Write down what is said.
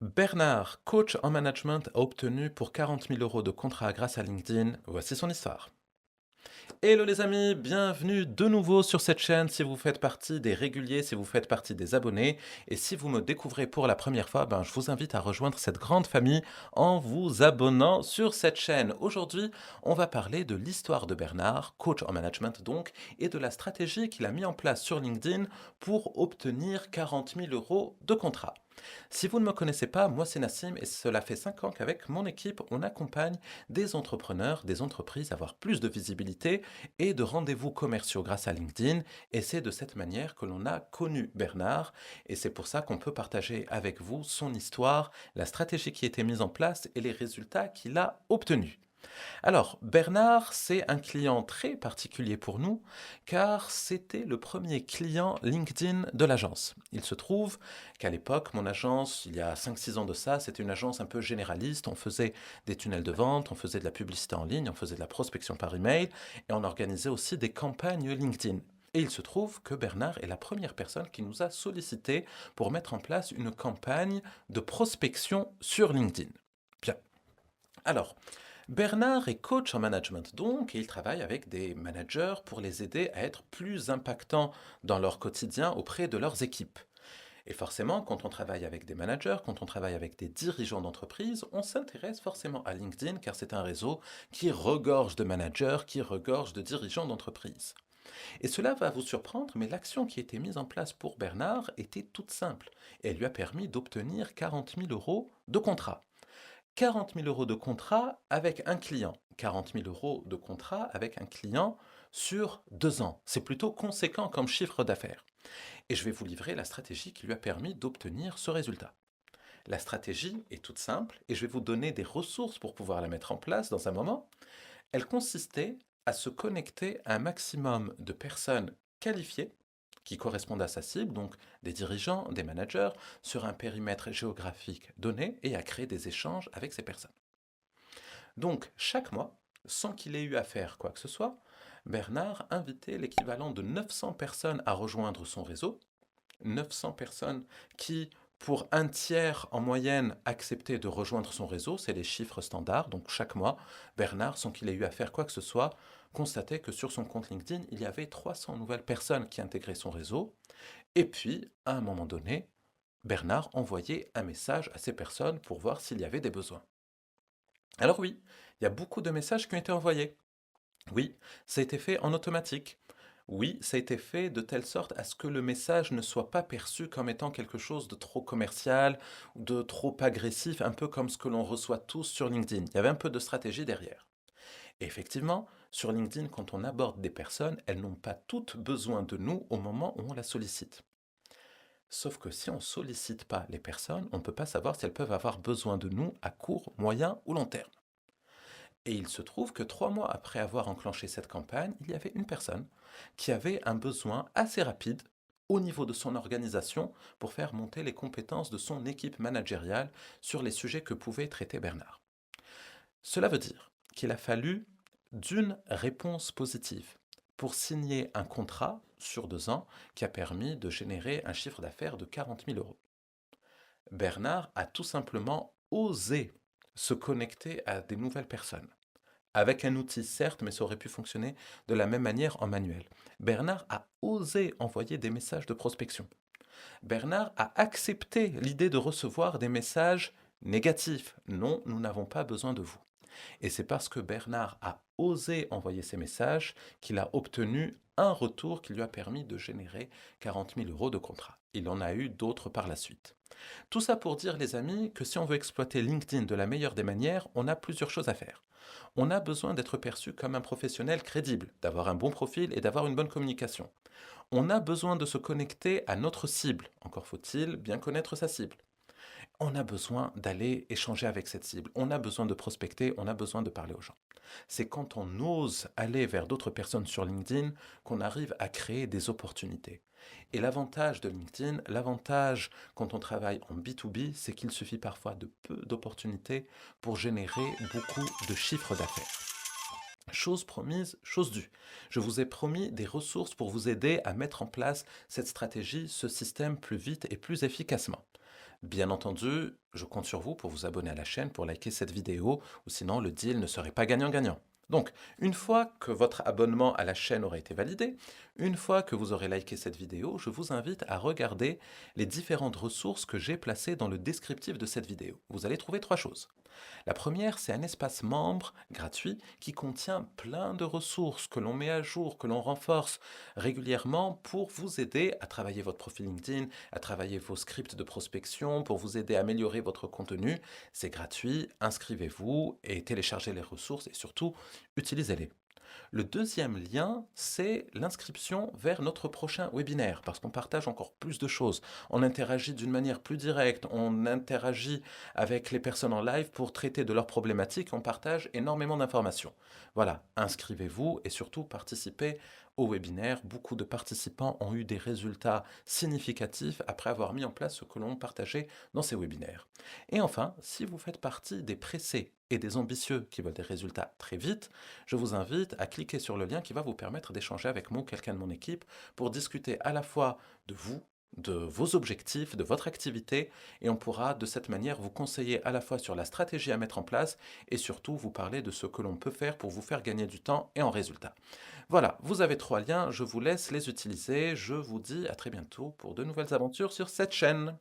Bernard, coach en management, a obtenu pour 40 000 euros de contrat grâce à LinkedIn. Voici son histoire. Hello les amis, bienvenue de nouveau sur cette chaîne si vous faites partie des réguliers, si vous faites partie des abonnés. Et si vous me découvrez pour la première fois, je vous invite à rejoindre cette grande famille en vous abonnant sur cette chaîne. Aujourd'hui, on va parler de l'histoire de Bernard, coach en management donc, et de la stratégie qu'il a mis en place sur LinkedIn pour obtenir 40 000 euros de contrat. Si vous ne me connaissez pas, moi c'est Nassim et cela fait 5 ans qu'avec mon équipe, on accompagne des entrepreneurs, des entreprises à avoir plus de visibilité et de rendez-vous commerciaux grâce à LinkedIn. Et c'est de cette manière que l'on a connu Bernard. Et c'est pour ça qu'on peut partager avec vous son histoire, la stratégie qui a été mise en place et les résultats qu'il a obtenus. Alors, Bernard, c'est un client très particulier pour nous, car c'était le premier client LinkedIn de l'agence. Il se trouve qu'à l'époque, mon agence, il y a 5-6 ans de ça, c'était une agence un peu généraliste. On faisait des tunnels de vente, on faisait de la publicité en ligne, on faisait de la prospection par email, et on organisait aussi des campagnes LinkedIn. Et il se trouve que Bernard est la première personne qui nous a sollicité pour mettre en place une campagne de prospection sur LinkedIn. Bien. Alors, Bernard est coach en management donc, et il travaille avec des managers pour les aider à être plus impactants dans leur quotidien auprès de leurs équipes. Et forcément, quand on travaille avec des managers, quand on travaille avec des dirigeants d'entreprise, on s'intéresse forcément à LinkedIn car c'est un réseau qui regorge de managers, qui regorge de dirigeants d'entreprise. Et cela va vous surprendre, mais l'action qui a été mise en place pour Bernard était toute simple et elle lui a permis d'obtenir 40 000 euros de contrat. 40 000 euros de contrat avec un client. 40 000 euros de contrat avec un client sur 2 ans. C'est plutôt conséquent comme chiffre d'affaires. Et je vais vous livrer la stratégie qui lui a permis d'obtenir ce résultat. La stratégie est toute simple et je vais vous donner des ressources pour pouvoir la mettre en place dans un moment. Elle consistait à se connecter à un maximum de personnes qualifiées qui correspondent à sa cible, donc des dirigeants, des managers, sur un périmètre géographique donné et à créer des échanges avec ces personnes. Donc, chaque mois, sans qu'il ait eu à faire quoi que ce soit, Bernard invitait l'équivalent de 900 personnes à rejoindre son réseau. 900 personnes qui, pour un tiers en moyenne, acceptaient de rejoindre son réseau. C'est les chiffres standards. Donc, chaque mois, Bernard, sans qu'il ait eu à faire quoi que ce soit, constatait que sur son compte LinkedIn, il y avait 300 nouvelles personnes qui intégraient son réseau. Et puis, à un moment donné, Bernard envoyait un message à ces personnes pour voir s'il y avait des besoins. Alors oui, il y a beaucoup de messages qui ont été envoyés. Oui, ça a été fait en automatique. Oui, ça a été fait de telle sorte à ce que le message ne soit pas perçu comme étant quelque chose de trop commercial, de trop agressif, un peu comme ce que l'on reçoit tous sur LinkedIn. Il y avait un peu de stratégie derrière. Et effectivement, sur LinkedIn, quand on aborde des personnes, elles n'ont pas toutes besoin de nous au moment où on la sollicite. Sauf que si on ne sollicite pas les personnes, on ne peut pas savoir si elles peuvent avoir besoin de nous à court, moyen ou long terme. Et il se trouve que 3 mois après avoir enclenché cette campagne, il y avait une personne qui avait un besoin assez rapide au niveau de son organisation pour faire monter les compétences de son équipe managériale sur les sujets que pouvait traiter Bernard. Cela veut dire qu'il a fallu d'une réponse positive pour signer un contrat sur 2 ans qui a permis de générer un chiffre d'affaires de 40 000 euros. Bernard a tout simplement osé se connecter à des nouvelles personnes avec un outil certes, mais ça aurait pu fonctionner de la même manière en manuel. Bernard a osé envoyer des messages de prospection. Bernard a accepté l'idée de recevoir des messages négatifs. Non, nous n'avons pas besoin de vous. Et c'est parce que Bernard a osé envoyer ces messages qu'il a obtenu un retour qui lui a permis de générer 40 000 euros de contrat. Il en a eu d'autres par la suite. Tout ça pour dire, les amis, que si on veut exploiter LinkedIn de la meilleure des manières, on a plusieurs choses à faire. On a besoin d'être perçu comme un professionnel crédible, d'avoir un bon profil et d'avoir une bonne communication. On a besoin de se connecter à notre cible, encore faut-il bien connaître sa cible. On a besoin d'aller échanger avec cette cible, on a besoin de prospecter, on a besoin de parler aux gens. C'est quand on ose aller vers d'autres personnes sur LinkedIn qu'on arrive à créer des opportunités. Et l'avantage de LinkedIn, l'avantage quand on travaille en B2B, c'est qu'il suffit parfois de peu d'opportunités pour générer beaucoup de chiffres d'affaires. Chose promise, chose due. Je vous ai promis des ressources pour vous aider à mettre en place cette stratégie, ce système plus vite et plus efficacement. Bien entendu, je compte sur vous pour vous abonner à la chaîne, pour liker cette vidéo, ou sinon le deal ne serait pas gagnant-gagnant. Donc, une fois que votre abonnement à la chaîne aura été validé, une fois que vous aurez liké cette vidéo, je vous invite à regarder les différentes ressources que j'ai placées dans le descriptif de cette vidéo. Vous allez trouver trois choses. La première, c'est un espace membre gratuit qui contient plein de ressources que l'on met à jour, que l'on renforce régulièrement pour vous aider à travailler votre profil LinkedIn, à travailler vos scripts de prospection, pour vous aider à améliorer votre contenu. C'est gratuit, inscrivez-vous et téléchargez les ressources et surtout, utilisez-les. Le deuxième lien, c'est l'inscription vers notre prochain webinaire, parce qu'on partage encore plus de choses. On interagit d'une manière plus directe, on interagit avec les personnes en live pour traiter de leurs problématiques, on partage énormément d'informations. Voilà, inscrivez-vous et surtout participez au webinaire. Beaucoup de participants ont eu des résultats significatifs après avoir mis en place ce que l'on partageait dans ces webinaires. Et enfin, si vous faites partie des pressés et des ambitieux qui veulent des résultats très vite, je vous invite à cliquer sur le lien qui va vous permettre d'échanger avec moi ou quelqu'un de mon équipe pour discuter à la fois de vous, de vos objectifs, de votre activité, et on pourra de cette manière vous conseiller à la fois sur la stratégie à mettre en place et surtout vous parler de ce que l'on peut faire pour vous faire gagner du temps et en résultat. Voilà, vous avez trois liens, je vous laisse les utiliser, je vous dis à très bientôt pour de nouvelles aventures sur cette chaîne.